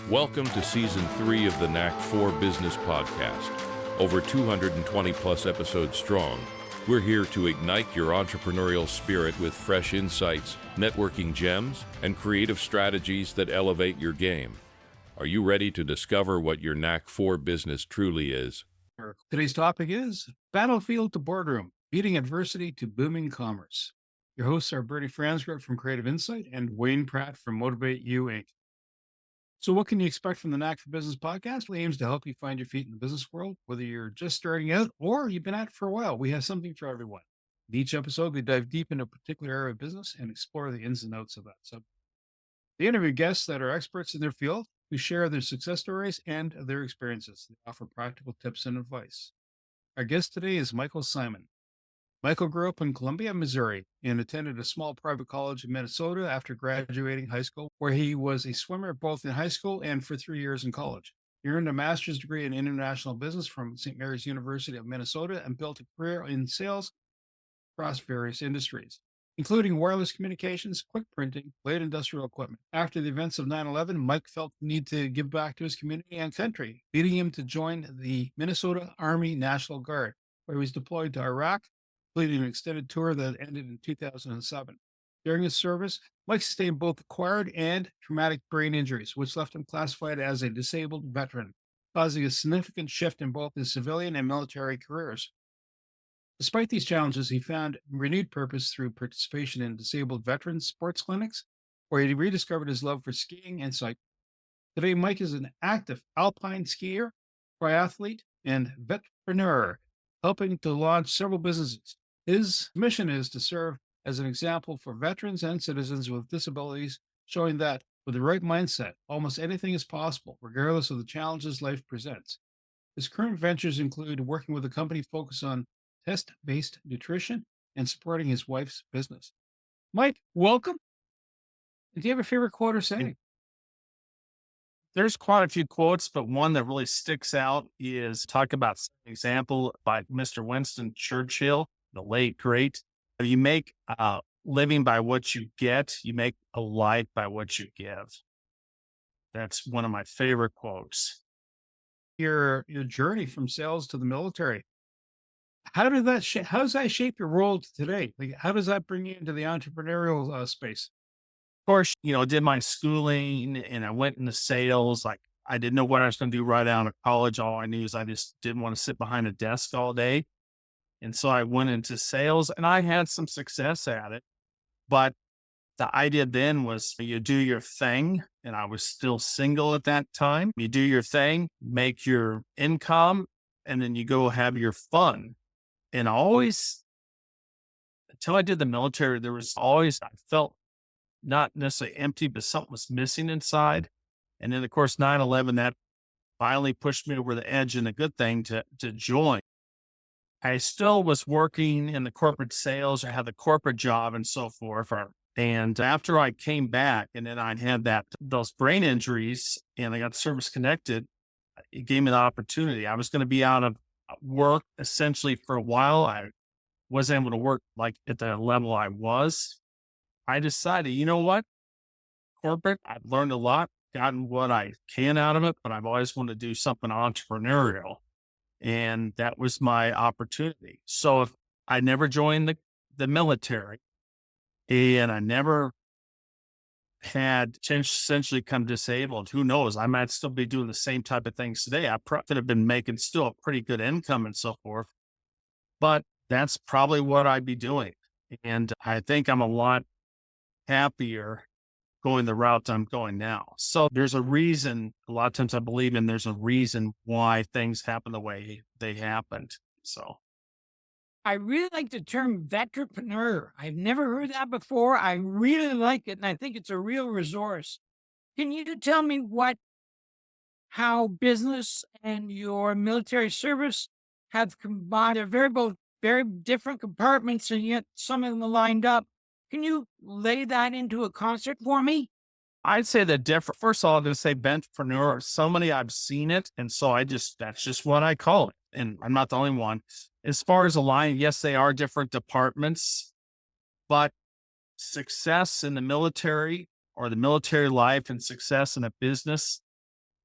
Welcome to Season 3 of the Knack 4 Business Podcast. Over 220 plus episodes strong, we're here to ignite your entrepreneurial spirit with fresh insights, networking gems, and creative strategies that elevate your game. Are you ready to discover what your Knack 4 business truly is? Today's topic is Battlefield to Boardroom, Beating Adversity to Booming Commerce. Your hosts are Bernie Fransgrup from Creative Insight and Wayne Pratt from Motivate You Inc. So, what can you expect from the Knack for Business podcast? It aims to help you find your feet in the business world, whether you're just starting out or you've been at it for a while. We have something for everyone. In each episode, we dive deep into a particular area of business and explore the ins and outs of that subject. They interview guests that are experts in their field who share their success stories and their experiences. They offer practical tips and advice. Our guest today is Michael Simon. Michael grew up in Columbia, Missouri, and attended a small private college in Minnesota after graduating high school, where he was a swimmer both in high school and for 3 years in college. He earned a master's degree in international business from St. Mary's University of Minnesota and built a career in sales across various industries, including wireless communications, quick printing, light industrial equipment. After the events of 9/11, Mike felt the need to give back to his community and country, leading him to join the Minnesota Army National Guard, where he was deployed to Iraq, completing an extended tour that ended in 2007. During his service, Mike sustained both acquired and traumatic brain injuries, which left him classified as a disabled veteran, causing a significant shift in both his civilian and military careers. Despite these challenges, he found renewed purpose through participation in disabled veterans sports clinics, where he rediscovered his love for skiing and cycling. Today, Mike is an active alpine skier, triathlete, and vetrepreneur, helping to launch several businesses. His mission is to serve as an example for veterans and citizens with disabilities, showing that with the right mindset, almost anything is possible, regardless of the challenges life presents. His current ventures include working with a company focused on test-based nutrition and supporting his wife's business. Mike, welcome. Do you have a favorite quote or saying? There's quite a few quotes, but one that really sticks out is talk about an example by Mr. Winston Churchill, the late great. You make a living by what you get. You make a life by what you give. That's one of my favorite quotes. Your journey from sales to the military. How does that shape your role today? Like, how does that bring you into the entrepreneurial space? Of course, did my schooling and I went into sales. Like I didn't know what I was going to do right out of college. All I knew is I just didn't want to sit behind a desk all day. And so I went into sales and I had some success at it. But the idea then was you do your thing. And I was still single at that time. You do your thing, make your income, and then you go have your fun. And always, until I did the military, there was always, I felt not necessarily empty, but something was missing inside. And then, of course, 9/11, that finally pushed me over the edge, and a good thing to join. I still was working in the corporate sales. I had the corporate job and so forth. And after I came back and then I had those brain injuries and I got service connected, it gave me the opportunity. I was going to be out of work essentially for a while. I wasn't able to work like at the level I was. I decided, you know what? Corporate, I've learned a lot, gotten what I can out of it, but I've always wanted to do something entrepreneurial. And that was my opportunity. So if I never joined the military and I never had essentially come disabled, who knows? I might still be doing the same type of things today. I could have been making still a pretty good income and so forth, but that's probably what I'd be doing. And I think I'm a lot happier going the route I'm going now. So there's a reason, a lot of times I believe there's a reason why things happen the way they happened. So I really like the term vetrepreneur. I've never heard that before. I really like it, and I think it's a real resource. Can you tell me how business and your military service have combined? They're both very different compartments, and yet some of them are lined up. Can you lay that into a concert for me? I'd say the different, first of all, I'm going to say entrepreneur. So many I've seen it. And so that's just what I call it. And I'm not the only one. As far as a line, yes, they are different departments, but success in the military or the military life and success in a business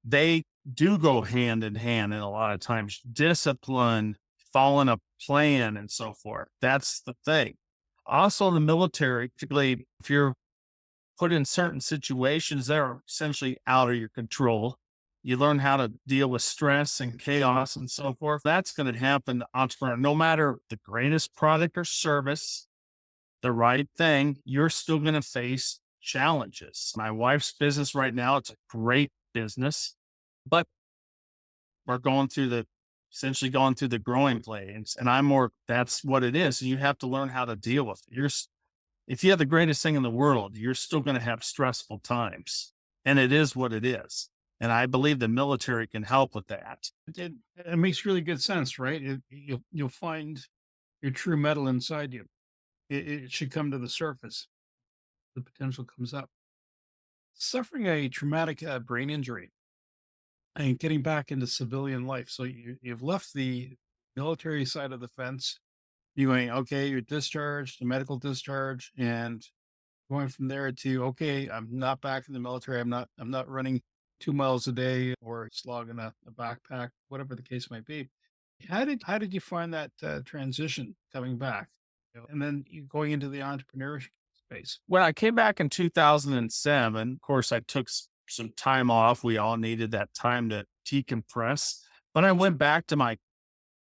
they do go hand in hand. And a lot of times discipline, following a plan and so forth. That's the thing. Also in the military, particularly if you're put in certain situations that are essentially out of your control, you learn how to deal with stress and chaos and so forth. That's going to happen to entrepreneur. No matter the greatest product or service, the right thing, you're still going to face challenges. My wife's business right now, it's a great business, but we're essentially going through the growing pains. And that's what it is. And you have to learn how to deal with it. If you have the greatest thing in the world, you're still going to have stressful times. And it is what it is. And I believe the military can help with that. It makes really good sense, right? You'll find your true metal inside you. It should come to the surface. The potential comes up. Suffering a traumatic brain injury and getting back into civilian life. So you've left the military side of the fence. You're going, okay, you're discharged, a medical discharge, and going from there to, okay, I'm not back in the military. I'm not running 2 miles a day or slogging a backpack, whatever the case might be. How did you find that transition coming back? And then you going into the entrepreneurship space? When I came back in 2007, of course, I took some time off. We all needed that time to decompress. But I went back to my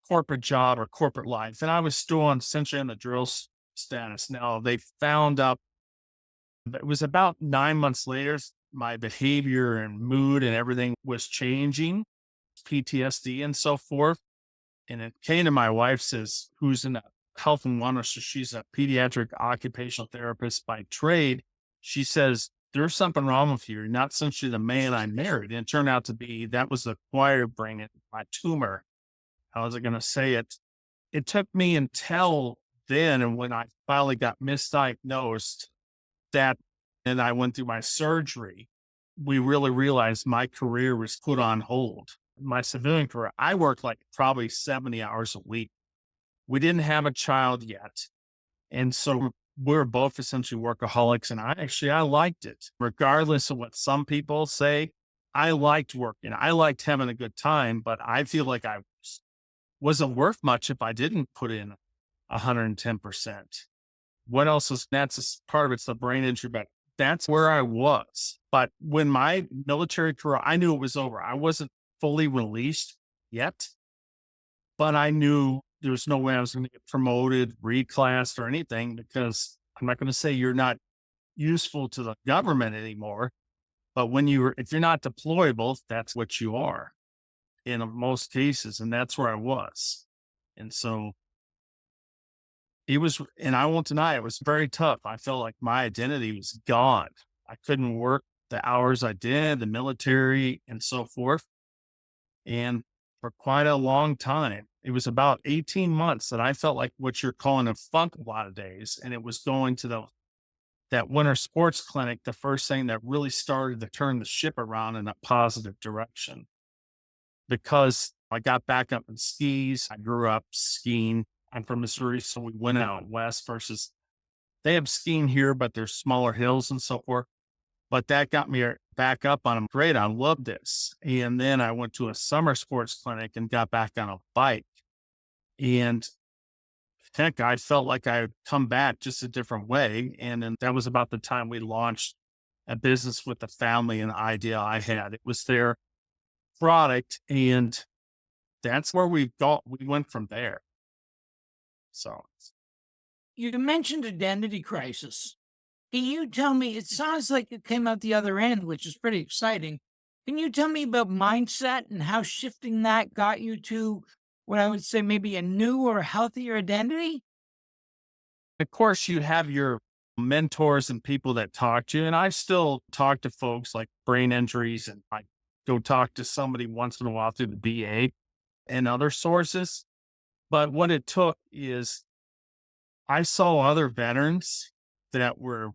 corporate job or corporate life, and I was still essentially on the drill status. Now they found out, it was about 9 months later, my behavior and mood and everything was changing, PTSD and so forth. And it came to my wife, who's in health and wellness. So she's a pediatric occupational therapist by trade. She says, there's something wrong with you. You're not essentially the man I married. And it turned out to be, that was the acquired brain, my tumor. How was I going to say it? It took me until then, and when I finally got misdiagnosed, and I went through my surgery, we really realized my career was put on hold. My civilian career, I worked like probably 70 hours a week. We didn't have a child yet. And so we're both essentially workaholics, and I liked it. Regardless of what some people say, I liked working. I liked having a good time, but I feel like I wasn't worth much if I didn't put in 110%. What else is, that's part of it's the brain injury, but that's where I was. But when my military career, I knew it was over. I wasn't fully released yet, but I knew there was no way I was going to get promoted, reclassed, or anything, because I'm not going to say you're not useful to the government anymore. But if you're not deployable, that's what you are in most cases. And that's where I was. And so and I won't deny it was very tough. I felt like my identity was gone. I couldn't work the hours I did, the military and so forth. And for quite a long time, it was about 18 months that I felt like what you're calling a funk a lot of days. And it was going to that winter sports clinic, the first thing that really started to turn the ship around in a positive direction. Because I got back up in skis. I grew up skiing. I'm from Missouri, so we went out west versus they have skiing here, but there's smaller hills and so forth. But that got me back up on them. Great. I love this. And then I went to a summer sports clinic and got back on a bike. And heck, I felt like I had come back just a different way. And then that was about the time we launched a business with the family and idea I had. It was their product. And that's where we went from there. So You mentioned identity crisis. Can you tell me, it sounds like it came out the other end, which is pretty exciting. Can you tell me about mindset and how shifting that got you to what I would say maybe a new or healthier identity? of course you have your mentors and people that talk to you. And I still talk to folks like brain injuries, and I go talk to somebody once in a while through the BA and other sources. But what it took is I saw other veterans that were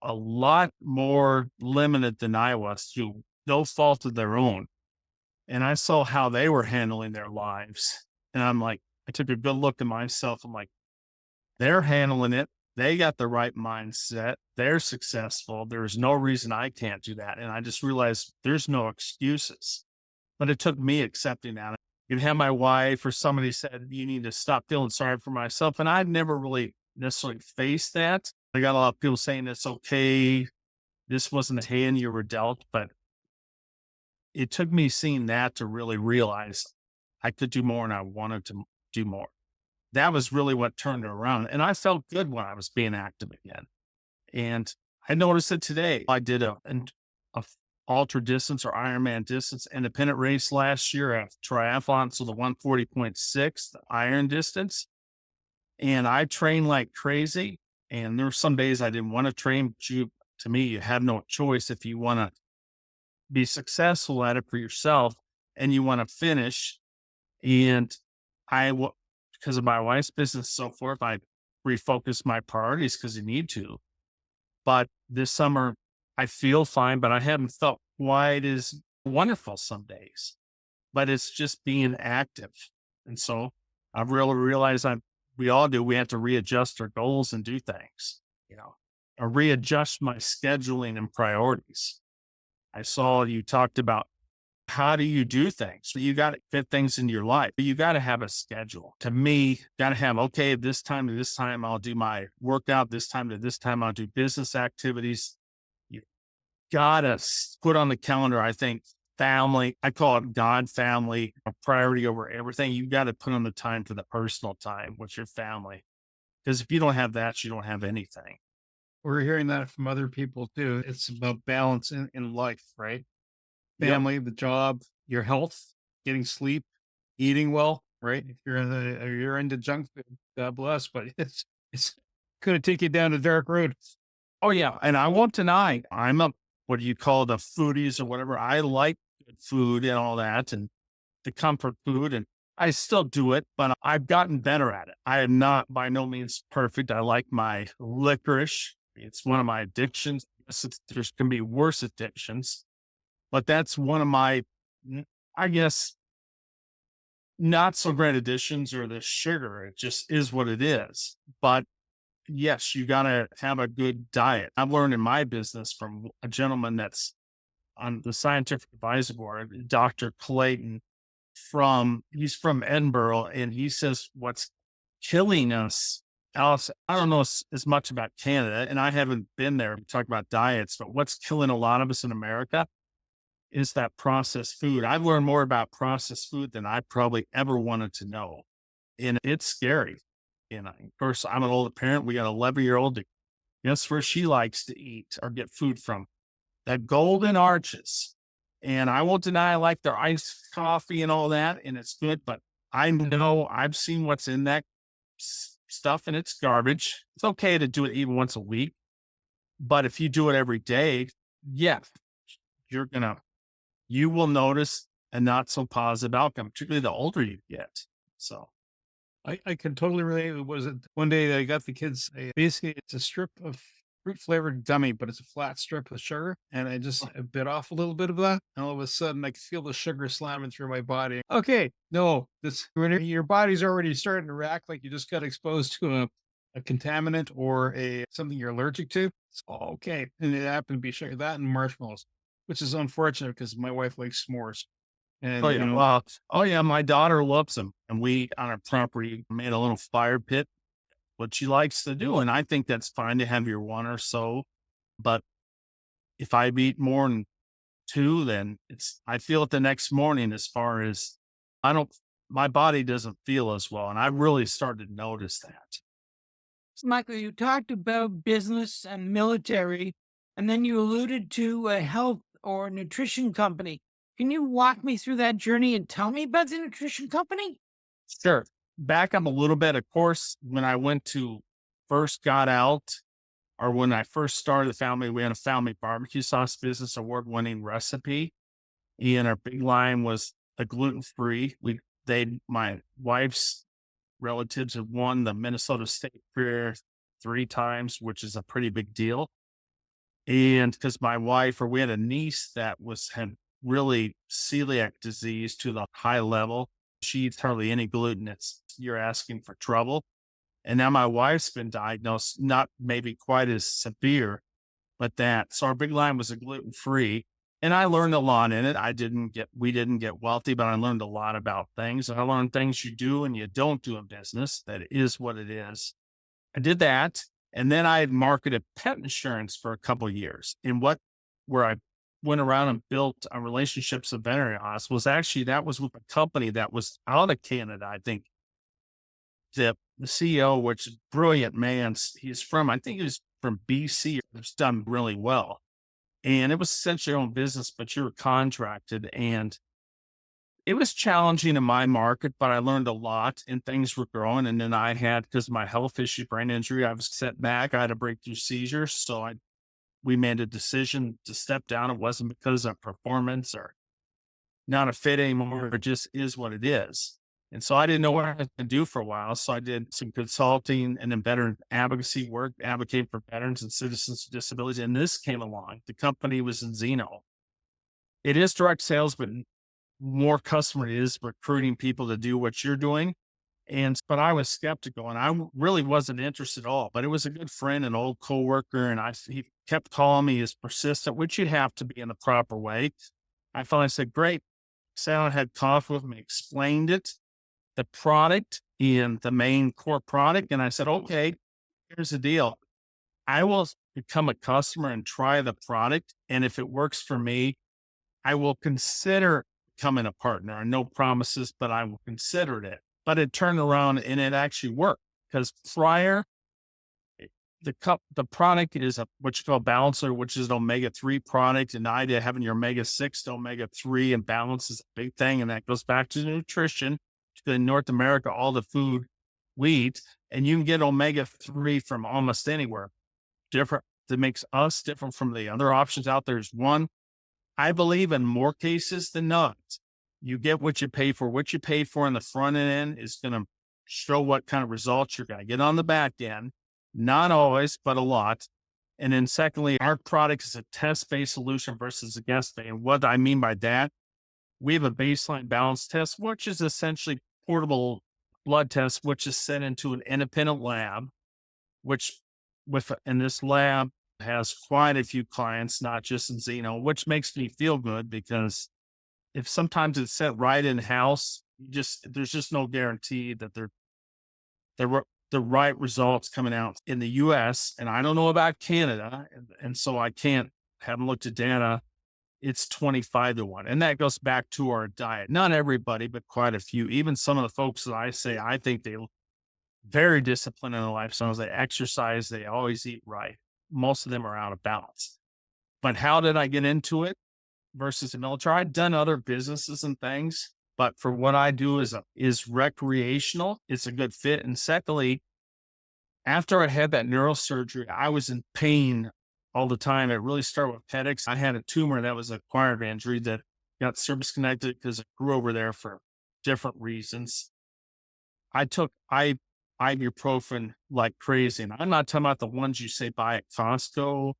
a lot more limited than I was through no fault of their own. And I saw how they were handling their lives. And I'm like, I took a good look at myself. I'm like, they're handling it They got the right mindset. They're successful. There's no reason I can't do that. And I just realized there's no excuses. But it took me accepting that. You'd have my wife or somebody said, you need to stop feeling sorry for myself. And I'd never really necessarily faced that. I got a lot of people saying it's okay. This wasn't the hand you were dealt, but it took me seeing that to really realize I could do more and I wanted to do more. That was really what turned it around. And I felt good when I was being active again. And I noticed it today. I did a ultra distance or Ironman distance independent race last year, a triathlon. So the 140.6, the iron distance. And I trained like crazy. And there were some days I didn't want to train, but to me, you have no choice if you want to be successful at it for yourself and you want to finish. And because of my wife's business and so forth, I refocused my priorities because you need to. But this summer, I feel fine, but I haven't felt quite as wonderful some days. But it's just being active. And so I've really realized we all do. We have to readjust our goals and do things, or readjust my scheduling and priorities. I saw you talked about how do you do things? So you got to fit things into your life. You got to have a schedule. To me, got to have, okay, this time to this time, I'll do my workout. This time to this time, I'll do business activities. You got to put on the calendar, I think, family. I call it God family, a priority over everything. You got to put on the time for the personal time with your family. Because if you don't have that, you don't have anything. We're hearing that from other people too. It's about balance in life, right? Family, the job, your health, getting sleep, eating well, right? If you're into junk food, God bless, but it's going to take you down a dark road. Oh yeah. And I won't deny I'm what do you call the foodies or whatever. I like good food and all that and the comfort food. And I still do it, but I've gotten better at it. I am not by no means perfect. I like my licorice. It's one of my addictions. There can be worse addictions, but that's one of my, I guess, not so great additions or the sugar. It just is what it is. But yes, you got to have a good diet. I've learned in my business from a gentleman that's on the scientific advisory board, Dr. Clayton he's from Edinburgh. And he says, what's killing us, Alice, I don't know as much about Canada and I haven't been there to talk about diets, but what's killing a lot of us in America is that processed food. I've learned more about processed food than I probably ever wanted to know. And it's scary. And of course, I'm an older parent. We got an 11-year-old. Guess where she likes to eat or get food from? That Golden Arches. And I won't deny I like their iced coffee and all that. And it's good, but I know I've seen what's in that stuff and it's garbage. It's okay to do it even once a week. But if you do it every day, yeah, you will notice a not so positive outcome, particularly the older you get. So I can totally relate. Was it one day I got the kids, basically it's a strip of fruit flavored gummy, but it's a flat strip of sugar. And I just bit off a little bit of that. And all of a sudden I could feel the sugar slamming through my body. Okay. No, when your body's already starting to react like you just got exposed to a contaminant or something you're allergic to. It's all okay. And it happened to be sugar, that and marshmallows, which is unfortunate because my wife likes s'mores. And, oh yeah, my daughter loves them. And we on our property made a little fire pit, what she likes to do. And I think that's fine to have your one or so. But if I eat more than two, then I feel it the next morning as far as my body doesn't feel as well. And I really started to notice that. Michael, you talked about business and military, and then you alluded to a health or nutrition company. Can you walk me through that journey and tell me about the nutrition company? Sure. Back up a little bit. Of course, when I first got out, or when I first started the family, we had a family barbecue sauce business, award-winning recipe. And our big line was a gluten-free. My wife's relatives have won the Minnesota State Fair 3 times, which is a pretty big deal. And because we had a niece that had really celiac disease to the high level. She eats hardly any gluten. You're asking for trouble. And now my wife's been diagnosed, not maybe quite as severe, but that. So our big line was a gluten free. And I learned a lot in it. We didn't get wealthy, but I learned a lot about things. I learned things you do and you don't do in business. That is what it is. I did that. And then I had marketed pet insurance for a couple of years. Where I went around and built relationships with veterinary hospitals. Actually, that was with a company that was out of Canada. I think the CEO, which is a brilliant man, I think he was from BC, it's done really well. And it was essentially your own business, but you were contracted. And it was challenging in my market, but I learned a lot and things were growing. And then because of my health issue, brain injury, I was set back. I had a breakthrough seizure. So we made a decision to step down. It wasn't because of performance or not a fit anymore. It just is what it is. And so I didn't know what I was going to do for a while. So I did some consulting and then veteran advocacy work, advocating for veterans and citizens with disabilities. And this came along. The company was in Zeno. It is direct sales, but more customer is recruiting people to do what you're doing. But I was skeptical and I really wasn't interested at all, but it was a good friend, an old coworker. And he kept calling me, as persistent, which you have to be in the proper way. I finally said, great. Sat down, had coffee with him, explained it, the product and the main core product. And I said, okay, here's the deal. I will become a customer and try the product. And if it works for me, I will consider becoming a partner. No promises, but I will consider it. But it turned around and it actually worked because the product is what you call balancer, which is an omega-3 product. And the idea of having your omega-6 to omega-3 and balance is a big thing. And that goes back to nutrition. In North America, all the food we eat, and you can get omega-3 from almost anywhere. Different that makes us different from the other options out there is one, I believe in more cases than not, you get what you pay for. What you pay for in the front end is going to show what kind of results you're going to get on the back end. Not always, but a lot. And then secondly, our product is a test-based solution versus a guest-based. And what I mean by that, we have a baseline balance test, which is essentially portable blood test, which is sent into an independent lab, and this lab has quite a few clients, not just in Zeno, which makes me feel good because if sometimes it's set right in house, there's just no guarantee that they're the right results coming out in the US. And I don't know about Canada. And so haven't looked at data. It's 25-1. And that goes back to our diet. Not everybody, but quite a few. Even some of the folks that I think they're very disciplined in their lifestyles. They exercise, they always eat right. Most of them are out of balance. But how did I get into it versus the military? I'd done other businesses and things, but for what I do is recreational. It's a good fit. And secondly, after I had that neurosurgery, I was in pain all the time. It really started with headaches. I had a tumor that was acquired injury that got service connected because it grew over there for different reasons. I took ibuprofen like crazy. And I'm not talking about the ones you say buy at Costco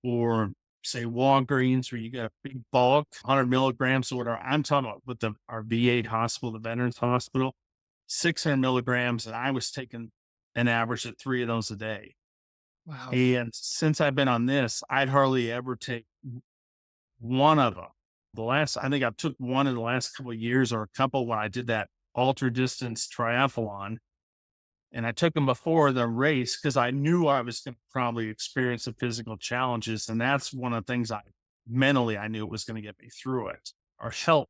or say Walgreens, where you get a big bulk, 100 milligrams or whatever. I'm talking about with our VA hospital, the Veterans Hospital, 600 milligrams. And I was taking an average of 3 of those a day. Wow. And since I've been on this, I'd hardly ever take one of them. I think I took one in the last couple of years, or a couple when I did that ultra distance triathlon. And I took them before the race because I knew I was going to probably experience the physical challenges. And that's one of the things I knew it was going to get me through it or help.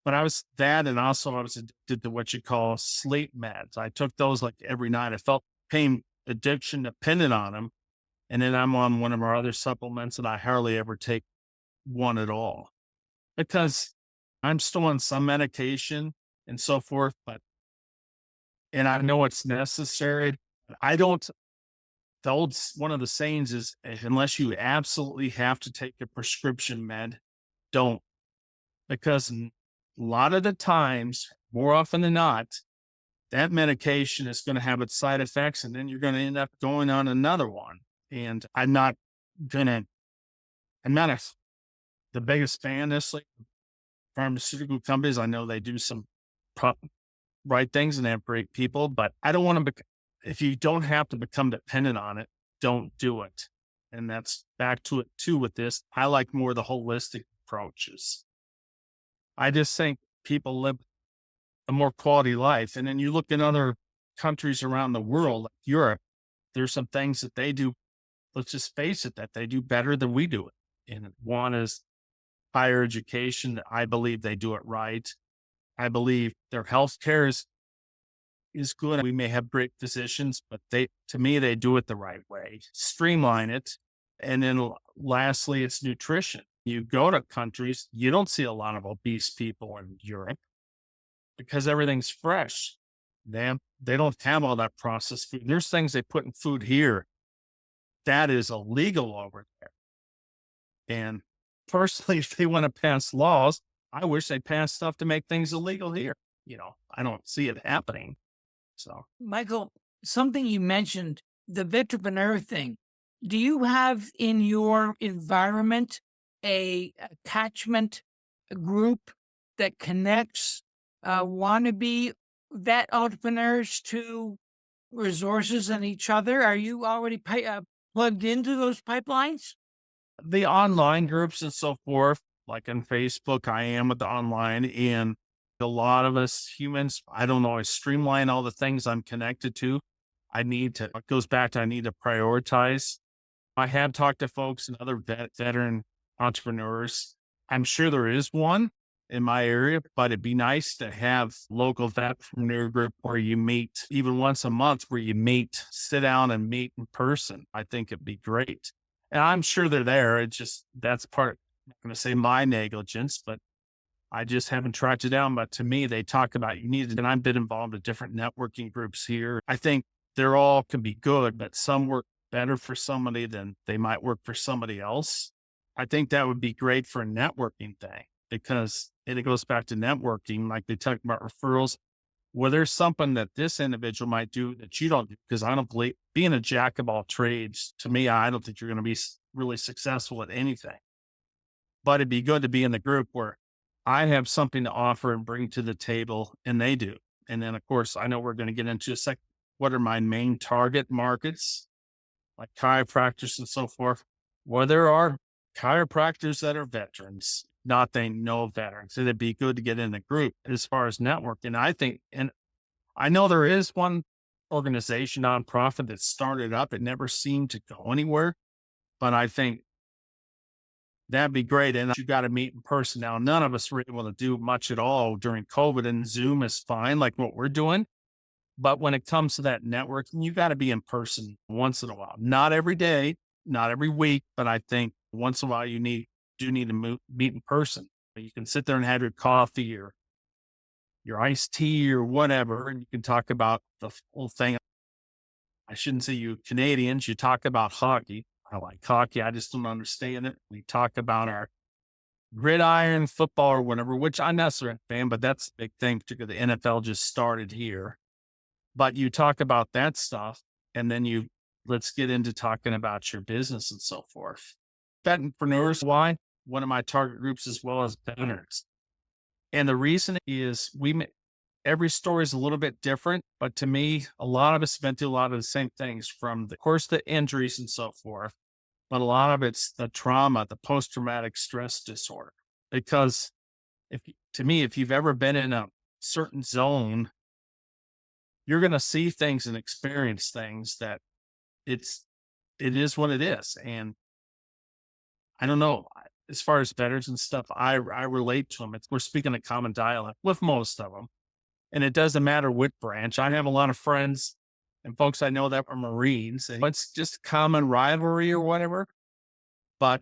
But I was addicted to what you call sleep meds. I took those like every night. I felt pain addiction dependent on them. And then I'm on one of our other supplements and I hardly ever take one at all because I'm still on some medication and so forth, and I know it's necessary. One of the sayings is, unless you absolutely have to take a prescription med, don't, because a lot of the times, more often than not, that medication is going to have its side effects and then you're going to end up going on another one. And I'm not the biggest fan, necessarily, pharmaceutical companies. I know they do some right things and have great people, but I don't want to, if you don't have to become dependent on it, don't do it. And that's back to it too with this. I like more the holistic approaches. I just think people live a more quality life. And then you look in other countries around the world, like Europe, there's some things that they do, let's just face it, that they do better than we do it. And one is higher education. I believe they do it right. I believe their healthcare is good. We may have great physicians, but to me, they do it the right way, streamline it. And then lastly, it's nutrition. You go to countries, you don't see a lot of obese people in Europe because everything's fresh. They don't have all that processed food. There's things they put in food here that is illegal over there. And personally, if they want to pass laws, I wish they passed stuff to make things illegal here. I don't see it happening. So, Michael, something you mentioned, the entrepreneur thing. Do you have in your environment a attachment group that connects wannabe vet entrepreneurs to resources and each other? Are you already plugged into those pipelines? the online groups and so forth, like on Facebook, I am with the online, and a lot of us humans, I don't always streamline all the things I'm connected to. It goes back to, I need to prioritize. I have talked to folks and other veteran entrepreneurs. I'm sure there is one in my area, but it'd be nice to have local entrepreneur group where you meet even once a month, where you sit down and meet in person. I think it'd be great. And I'm sure they're there. It's just, that's part, I'm not going to say my negligence, but I just haven't tracked it down. But to me, they talk about and I've been involved in different networking groups here. I think they're all can be good, but some work better for somebody than they might work for somebody else. I think that would be great for a networking thing, because it goes back to networking, like they talk about referrals. Well, there's something that this individual might do that you don't do, because I don't believe being a jack of all trades, to me, I don't think you're going to be really successful at anything. But it'd be good to be in the group where I have something to offer and bring to the table, and they do. And then, of course, I know we're going to get into a second. What are my main target markets, like chiropractors and so forth? Well, there are chiropractors that are veterans, not they know veterans. It'd be good to get in the group as far as networking. I think, and I know there is one organization, nonprofit, that started up. It never seemed to go anywhere, but I think that'd be great. And you got to meet in person. Now, none of us were able to do much at all during COVID, and Zoom is fine, like what we're doing. But when it comes to that networking, you got to be in person once in a while. Not every day, not every week, but I think once in a while you need to meet in person. You can sit there and have your coffee or your iced tea or whatever, and you can talk about the whole thing. I shouldn't say you Canadians, you talk about hockey. I like hockey. I just don't understand it. We talk about our gridiron football or whatever, which I'm not a fan, but that's a big thing, particularly the NFL just started here. But you talk about that stuff, and then let's get into talking about your business and so forth. Entrepreneurs, why? One of my target groups, as well as veterans. And the reason is every story is a little bit different, but to me, a lot of us have been through a lot of the same things, from of course, the injuries and so forth, but a lot of it's the trauma, the post-traumatic stress disorder. Because if you've ever been in a certain zone, you're going to see things and experience things that it is what it is. And I don't know, as far as veterans and stuff, I relate to them. We're speaking a common dialect with most of them. And it doesn't matter what branch. I have a lot of friends and folks I know that are Marines. And it's just common rivalry or whatever. But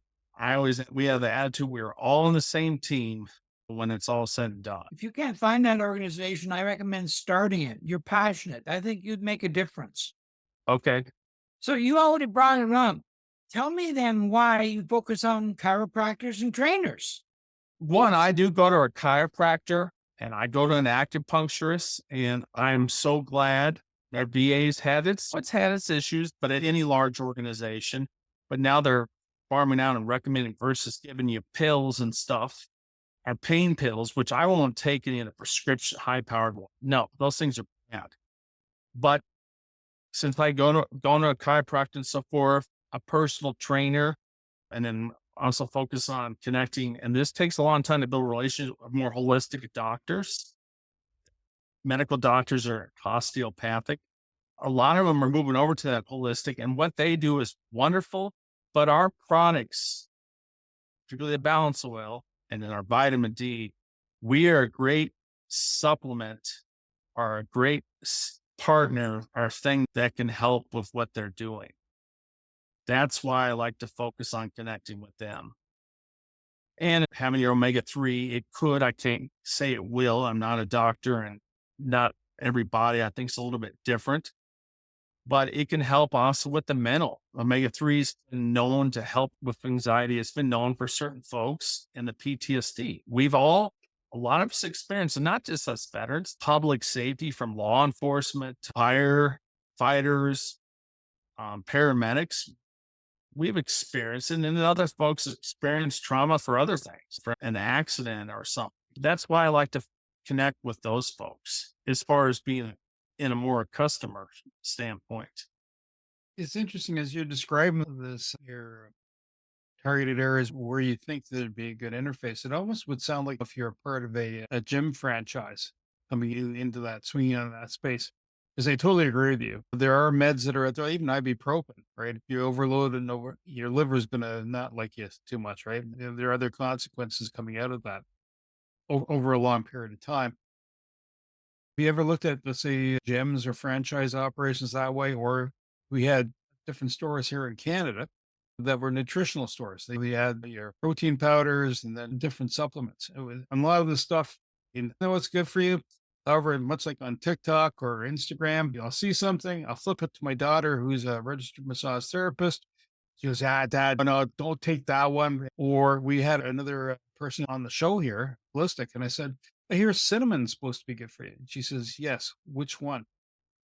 we have the attitude, we're all on the same team when it's all said and done. If you can't find that organization, I recommend starting it. You're passionate. I think you'd make a difference. Okay. So you already brought it up. Tell me then why you focus on chiropractors and trainers. One, I do go to a chiropractor and I go to an acupuncturist, and I'm so glad that VA's it's had its issues, but at any large organization, but now they're farming out and recommending versus giving you pills and stuff. are pain pills, which I won't take any of the prescription high powered one. No, those things are bad. But since I go to a chiropractor and so forth, a personal trainer, and then also focus on connecting. And this takes a long time to build relationships with more holistic doctors. Medical doctors are osteopathic. A lot of them are moving over to that holistic, and what they do is wonderful. But our products, particularly the balance oil and then our vitamin D, we are a great supplement or a great partner or thing that can help with what they're doing. That's why I like to focus on connecting with them. And having your omega-3, it could, I can't say it will. I'm not a doctor, and not everybody, I think, is a little bit different, but it can help also with the mental. Omega-3 has been known to help with anxiety. It's been known for certain folks in the PTSD. A lot of us experience, and not just us veterans, public safety from law enforcement to firefighters, paramedics. We've experienced, and then other folks experience trauma for other things, for an accident or something. That's why I like to connect with those folks as far as being in a more customer standpoint. It's interesting as you're describing this, your targeted areas where you think there'd be a good interface. It almost would sound like if you're a part of a gym franchise coming into that, swinging on that space. Because I totally agree with you. There are meds that are out there, even ibuprofen, right? If you overload and your liver's going to not like you too much, right? There are other consequences coming out of that over a long period of time. Have you ever looked at, let's say, gyms or franchise operations that way? Or we had different stores here in Canada that were nutritional stores. They had your protein powders and then different supplements. A lot of the stuff, you know what's good for you. However, much like on TikTok or Instagram, I'll see something, I'll flip it to my daughter, who's a registered massage therapist. She goes, Dad, no, don't take that one. Or we had another person on the show here, holistic, and I said, I hear cinnamon's supposed to be good for you. And she says, yes, which one?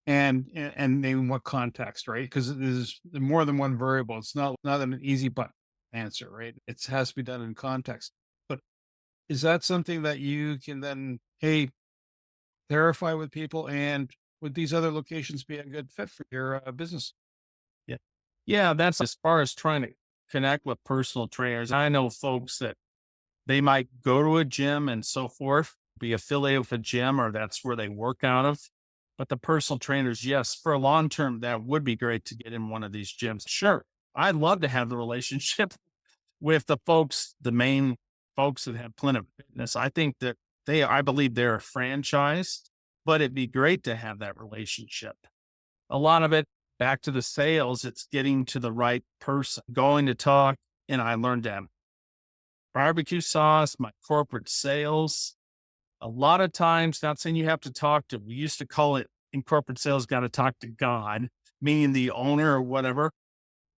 And name what context, right? Because there's more than one variable. It's not an easy but answer, right? It has to be done in context. But is that something that you can then, hey, clarify with people, and would these other locations be a good fit for your business? Yeah. Yeah. That's as far as trying to connect with personal trainers. I know folks that they might go to a gym and so forth, be affiliated with a gym, or that's where they work out of. But the personal trainers, yes, for a long term, that would be great to get in one of these gyms. Sure. I'd love to have the relationship with the folks, the main folks that have Planet Fitness. I think that I believe they're a franchise, but it'd be great to have that relationship. A lot of it, back to the sales, it's getting to the right person, going to talk. And I learned that barbecue sauce, my corporate sales. A lot of times, not saying you have to talk to, we used to call it in corporate sales, got to talk to God, meaning the owner or whatever.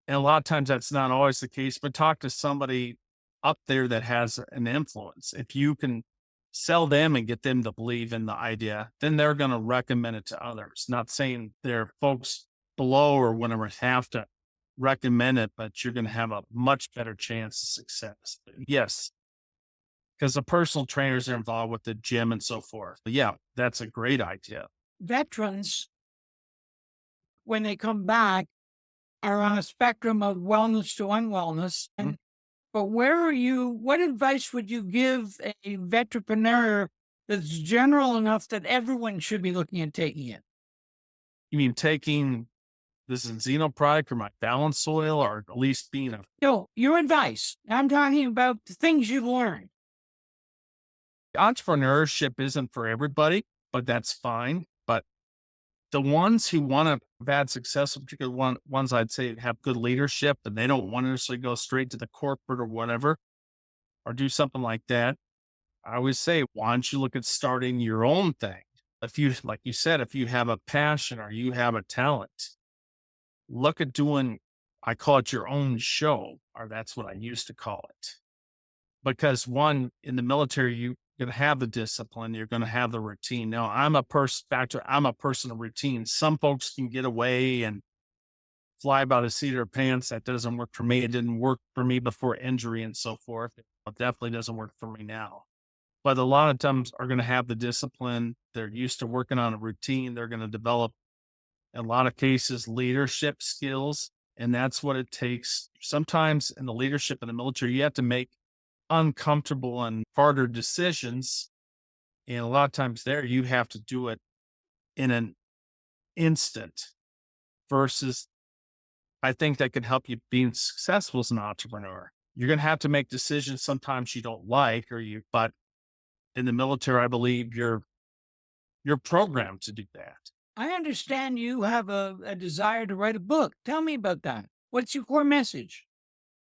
And a lot of times that's not always the case, but talk to somebody up there that has an influence. If you can sell them and get them to believe in the idea, then they're going to recommend it to others. Not saying their folks below or whatever have to recommend it, but you're going to have a much better chance of success. Yes, because the personal trainers are involved with the gym and so forth. But yeah, that's a great idea. Veterans, when they come back, are on a spectrum of wellness to unwellness. And but what advice would you give a veterpreneur that's general enough that everyone should be looking at taking it? You mean taking this Xeno product or my balance soil, or at least being a No, your advice. I'm talking about the things you've learned. entrepreneurship isn't for everybody, but that's fine. But the ones who want to have had success, particularly ones I'd say have good leadership and they don't want to necessarily go straight to the corporate or whatever, or do something like that. I always say, why don't you look at starting your own thing? If you, like you said, if you have a passion or you have a talent, look at doing, I call it your own show, or that's what I used to call it. Because one, in the military, you're going to have the discipline, you're going to have the routine. Now, I'm a person of routine. Some folks can get away and fly by the seat of their pants. That doesn't work for me. It didn't work for me before injury and so forth. It definitely doesn't work for me now. but a lot of times are going to have the discipline. They're used to working on a routine. They're going to develop, in a lot of cases, leadership skills. And that's what it takes. Sometimes in the leadership in the military, you have to make uncomfortable and harder decisions. And a lot of times there, you have to do it in an instant versus I think that can help you being successful as an entrepreneur. You're going to have to make decisions sometimes you don't like but in the military, I believe you're programmed to do that. I understand you have a desire to write a book. Tell me about that. What's your core message?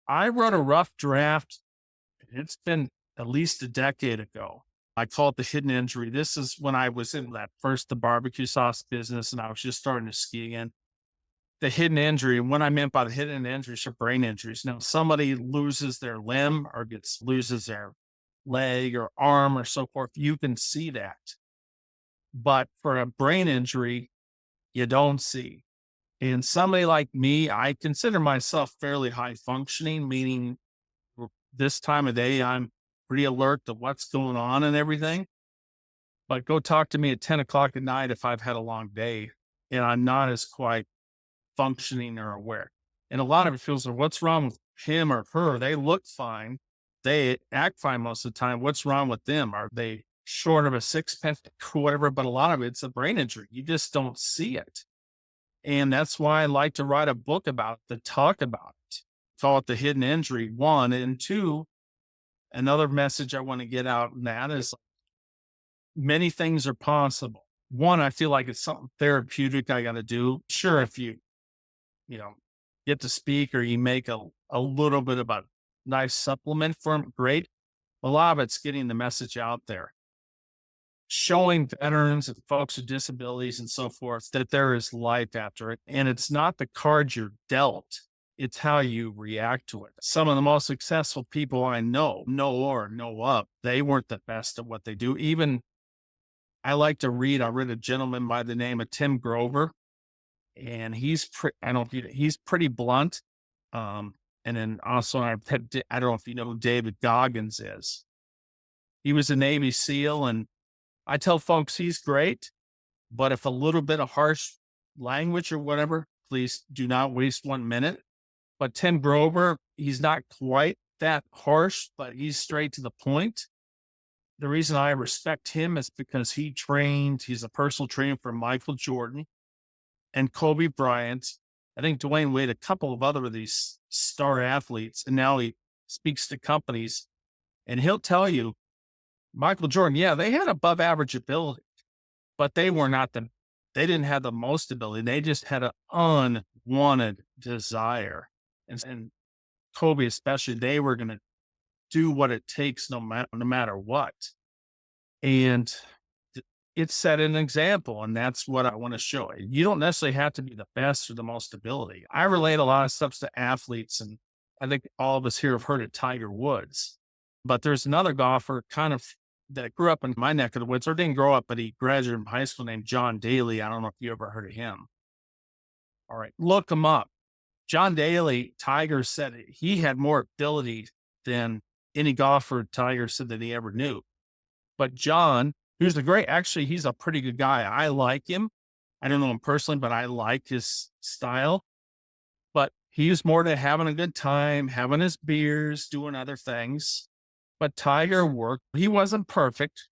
I wrote a rough draft. It's been at least a decade ago. I call it the hidden injury. This is when I was in the barbecue sauce business and I was just starting to ski again. The hidden injury. And what I meant by the hidden injuries are brain injuries. Now, somebody loses their limb or loses their leg or arm or so forth. You can see that. But for a brain injury, you don't see. And somebody like me, I consider myself fairly high functioning, meaning this time of day, I'm pretty alert to what's going on and everything. But go talk to me at 10 o'clock at night if I've had a long day and I'm not as quite functioning or aware. And a lot of it feels like, what's wrong with him or her? They look fine. They act fine most of the time. What's wrong with them? Are they short of a six-pack or whatever? But a lot of it's a brain injury. You just don't see it. And that's why I like to write a book to talk about it. Call it the hidden injury, one. And two, another message I want to get out in that is many things are possible. One, I feel like it's something therapeutic I got to do. Sure, if you get to speak or you make a little bit of a nice supplement for them, great. A lot of it's getting the message out there, showing veterans and folks with disabilities and so forth that there is life after it. And it's not the cards you're dealt, it's how you react to it. Some of the most successful people I know of, they weren't the best at what they do. Even I like to read, I read a gentleman by the name of Tim Grover, and he's pretty blunt. And then also I don't know if you know who David Goggins is. He was a Navy SEAL, and I tell folks he's great, but if a little bit of harsh language or whatever, please do not waste 1 minute. But Tim Grover, he's not quite that harsh, but he's straight to the point. The reason I respect him is because he's a personal trainer for Michael Jordan and Kobe Bryant. I think Dwayne Wade, a couple of other of these star athletes, and now he speaks to companies and he'll tell you, Michael Jordan, yeah, they had above average ability, but they didn't have the most ability. They just had an unwanted desire. And Kobe, especially, they were going to do what it takes no matter what. And it set an example. And that's what I want to show. You don't necessarily have to be the best or the most ability. I relate a lot of stuff to athletes. And I think all of us here have heard of Tiger Woods, but there's another golfer that grew up in my neck of the woods, or didn't grow up, but he graduated from high school, named John Daly. I don't know if you ever heard of him. All right, look him up. John Daly, Tiger said he had more ability than any golfer Tiger said that he ever knew. But John, he's a pretty good guy. I like him. I don't know him personally, but I like his style. But he was more to having a good time, having his beers, doing other things. But Tiger he wasn't perfect,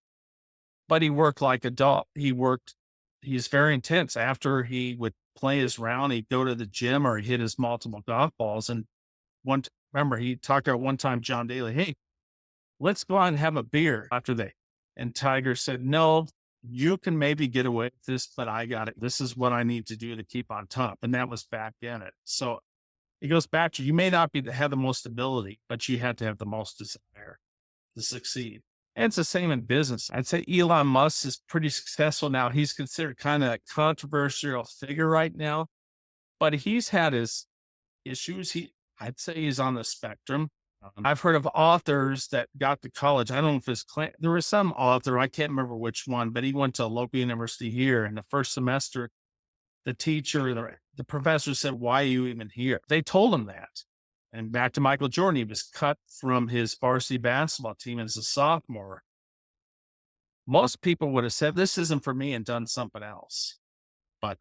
but he worked like a dog. He's very intense. After he would play his round, he'd go to the gym or he'd hit his multiple golf balls. And remember, he talked about one time, John Daly, hey, let's go out and have a beer and Tiger said, no, you can maybe get away with this, but I got it. This is what I need to do to keep on top. And that was back in it. So it goes back to, you may not have the most ability, but you have to have the most desire to succeed. And it's the same in business. I'd say Elon Musk is pretty successful now. He's considered kind of a controversial figure right now, but he's had his issues. I'd say he's on the spectrum. I've heard of authors that got to college. I don't know if there was some author, I can't remember which one, but he went to a local university here. In the first semester, the teacher, the professor said, why are you even here? They told him that. And back to Michael Jordan, he was cut from his varsity basketball team as a sophomore. Most people would have said, this isn't for me and done something else, but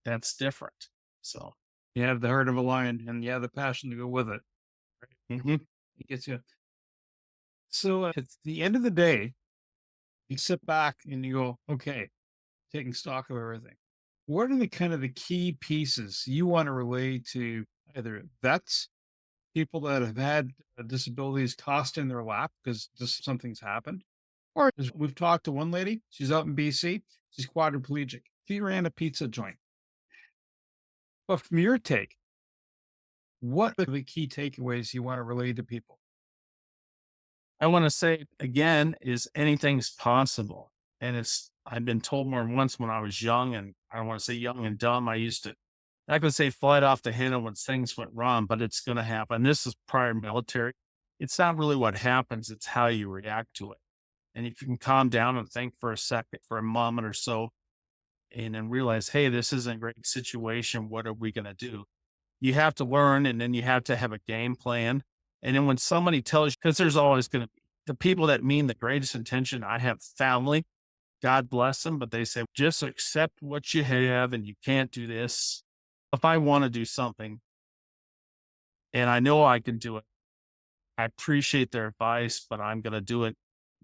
that's different. So, You have the heart of a lion and you have the passion to go with it. mhm. It gets you. So at the end of the day, you sit back and you go, okay, taking stock of everything. What are the kind of the key pieces you want to relay to either vets, people that have had disabilities tossed in their lap because just something's happened? Or as we've talked to one lady, she's out in BC, she's quadriplegic. She ran a pizza joint. But from your take, what are the key takeaways you want to relay to people? I want to say again is anything's possible. And I've been told more than once when I was young, and I don't want to say young and dumb. I could say flight off the handle when things went wrong, but it's going to happen. This is prior military. It's not really what happens. It's how you react to it. And if you can calm down and think for a second, for a moment or so, and then realize, hey, this isn't a great situation. What are we going to do? You have to learn, and then you have to have a game plan. And then when somebody tells you, because there's always going to be the people that mean the greatest intention. I have family, God bless them, but they say, just accept what you have and you can't do this. If I want to do something and I know I can do it, I appreciate their advice, but I'm going to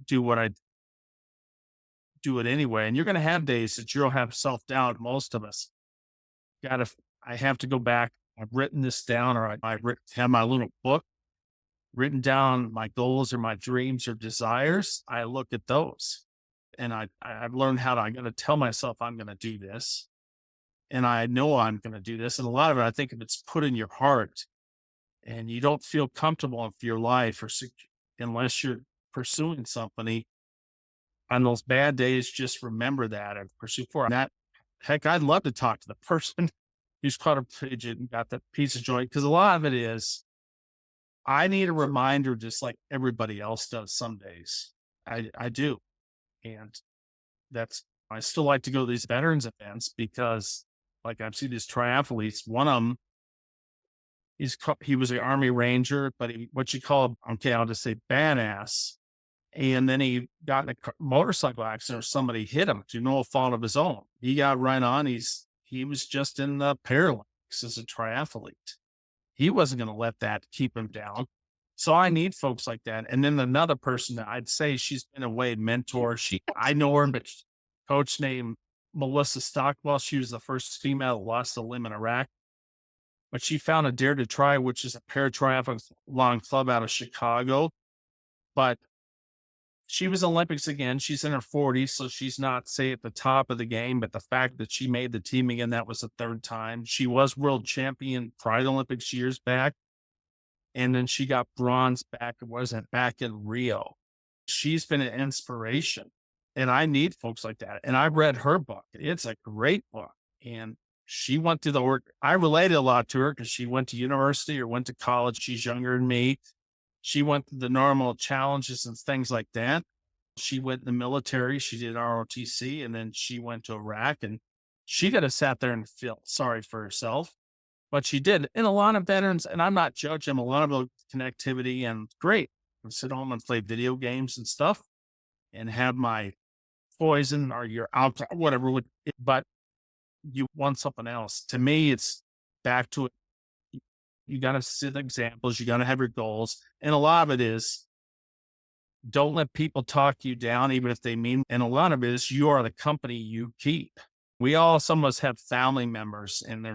do what I do it anyway. And you're going to have days that you'll have self doubt. Most of us I have to go back. I've written this down, or have my little book written down, my goals or my dreams or desires. I look at those and I've learned I'm going to tell myself I'm going to do this. And I know I'm going to do this. And a lot of it, I think if it's put in your heart and you don't feel comfortable with your life unless you're pursuing something on those bad days, just remember that and pursue for that. Heck, I'd love to talk to the person who's caught a pigeon and got that piece of joy. Cause a lot of it is, I need a reminder just like everybody else does some days. I do. And I still like to go to these veterans events because like I've seen these triathletes, one of them, he was an Army Ranger, but what you call, okay, I'll just say badass. And then he got in a motorcycle accident or somebody hit him through no fault of his own. He got right on. He was just in the Paralympics as a triathlete. He wasn't going to let that keep him down. So I need folks like that. And then another person that I'd say she's been a way mentor. I know her, but coach named Melissa Stockwell. She was the first female that lost a limb in Iraq. But she found a Dare to Try, which is a paratriathlon club out of Chicago. But she was Olympics again. She's in her 40s, so she's not, say, at the top of the game. But the fact that she made the team again, that was the third time. She was world champion Pride Olympics years back. And then she got bronze back in Rio. She's been an inspiration. And I need folks like that. And I read her book. It's a great book. And she went through the work. I related a lot to her because she went to university or went to college. She's younger than me. She went through the normal challenges and things like that. She went in the military. She did ROTC, and then she went to Iraq, and she could have sat there and felt sorry for herself, but she did. And a lot of veterans, and I'm not judging, a lot of connectivity and great. I sit home and play video games and stuff and have my poison or your alcohol, whatever, but you want something else. To me, it's back to it. You got to set examples. You got to have your goals. And a lot of it is don't let people talk you down, even if they mean, and a lot of it is you are the company you keep. Some of us have family members, and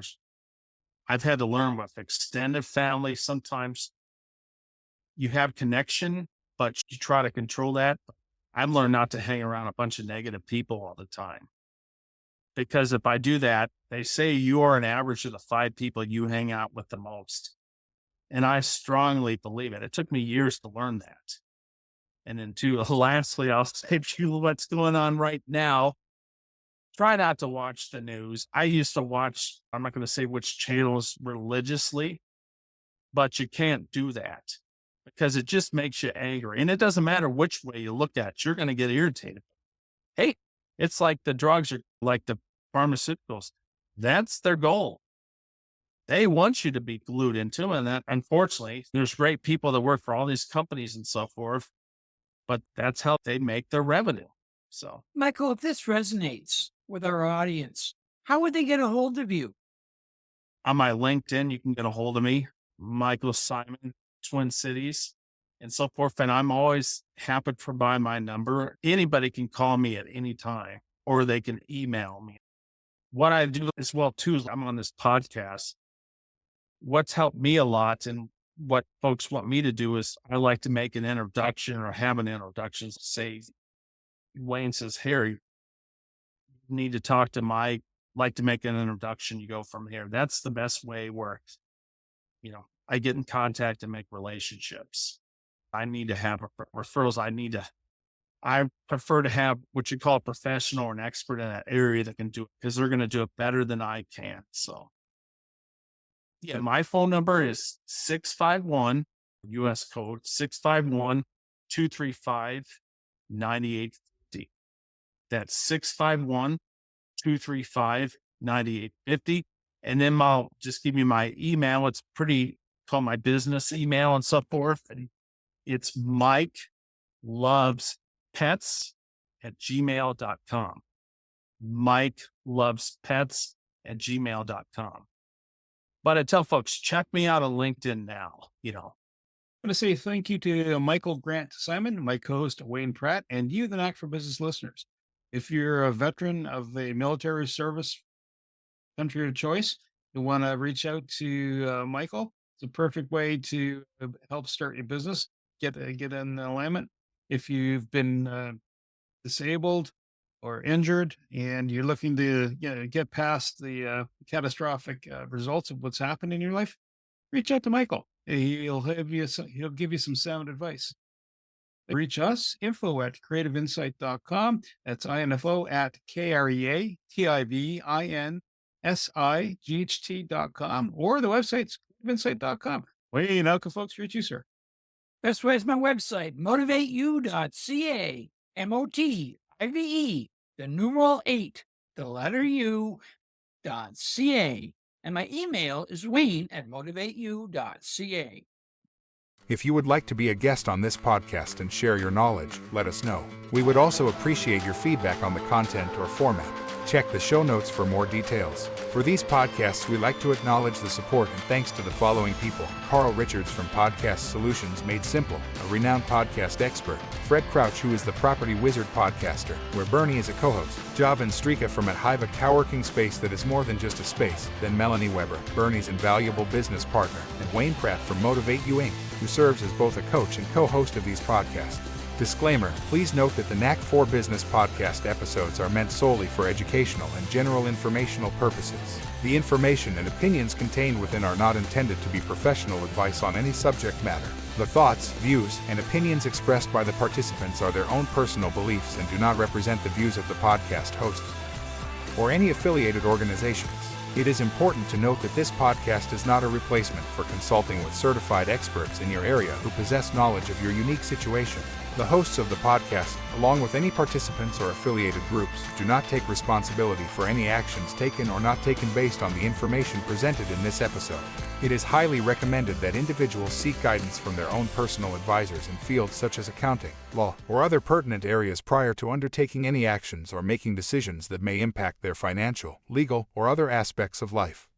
I've had to learn with extended family. Sometimes you have connection, but you try to control that. I've learned not to hang around a bunch of negative people all the time. Because if I do that, they say you are an average of the 5 people you hang out with the most. And I strongly believe it. It took me years to learn that. And then lastly, I'll say to you what's going on right now. Try not to watch the news. I used to watch, I'm not going to say which channels religiously, but you can't do that because it just makes you angry. And it doesn't matter which way you look at it, you're going to get irritated. Hey, it's like the drugs are like the pharmaceuticals. That's their goal. They want you to be glued into them. And that, unfortunately, there's great people that work for all these companies and so forth, but that's how they make their revenue. So, Michael, if this resonates with our audience, how would they get a hold of you? on my LinkedIn, you can get a hold of me, Michael Simon, Twin Cities, and so forth. And I'm always happy to provide my number. Anybody can call me at any time, or they can email me. What I do as well, too, is I'm on this podcast. What's helped me a lot and what folks want me to do is I like to make an introduction or have an introduction. Say, Wayne says, Harry, you need to talk to Mike, like to make an introduction. You go from here. That's the best way where, I get in contact and make relationships. I need to have referrals. I prefer to have what you call a professional or an expert in that area that can do it because they're going to do it better than I can. So, yeah, my phone number is 651 US code 651-235-9850. That's 651-235-9850. And then I'll just give you my email. It's called my business email and so forth. And it's MikeLovesPets@gmail.com. MikeLovesPets@gmail.com. But I tell folks, check me out on LinkedIn now. I want to say thank you to Michael Grant Simon, my co-host Wayne Pratt, and you, the Knack for Business listeners. If you're a veteran of the military service country of choice, you want to reach out to Michael. It's a perfect way to help start your business, get in alignment. If you've been disabled or injured and you're looking to get past the catastrophic results of what's happened in your life, reach out to Michael. He'll give you some sound advice. Reach us, info@creativeinsight.com. That's info at KREATIVINSIGHT.com, or the website's creativeinsight.com. Wayne, how can folks reach you, sir? Best way is my website, motivateyou.ca, MOTIVE, the numeral 8, the letter U.ca. And my email is wayne@motivateyou.ca. If you would like to be a guest on this podcast and share your knowledge, let us know. We would also appreciate your feedback on the content or format. Check the show notes for more details. For these podcasts, we like to acknowledge the support and thanks to the following people: Carl Richards from Podcast Solutions Made Simple, a renowned podcast expert; Fred Crouch, who is the Property Wizard podcaster, where Bernie is a co-host; Javan Strika from Hive, a coworking space that is more than just a space; then Melanie Weber, Bernie's invaluable business partner; and Wayne Pratt from Motivate You Inc., who serves as both a coach and co-host of these podcasts. Disclaimer: please note that the Knack for Business podcast episodes are meant solely for educational and general informational purposes. The information and opinions contained within are not intended to be professional advice on any subject matter. The thoughts, views, and opinions expressed by the participants are their own personal beliefs and do not represent the views of the podcast hosts or any affiliated organizations. It is important to note that this podcast is not a replacement for consulting with certified experts in your area who possess knowledge of your unique situation. The hosts of the podcast, along with any participants or affiliated groups, do not take responsibility for any actions taken or not taken based on the information presented in this episode. It is highly recommended that individuals seek guidance from their own personal advisors in fields such as accounting, law, or other pertinent areas prior to undertaking any actions or making decisions that may impact their financial, legal, or other aspects of life.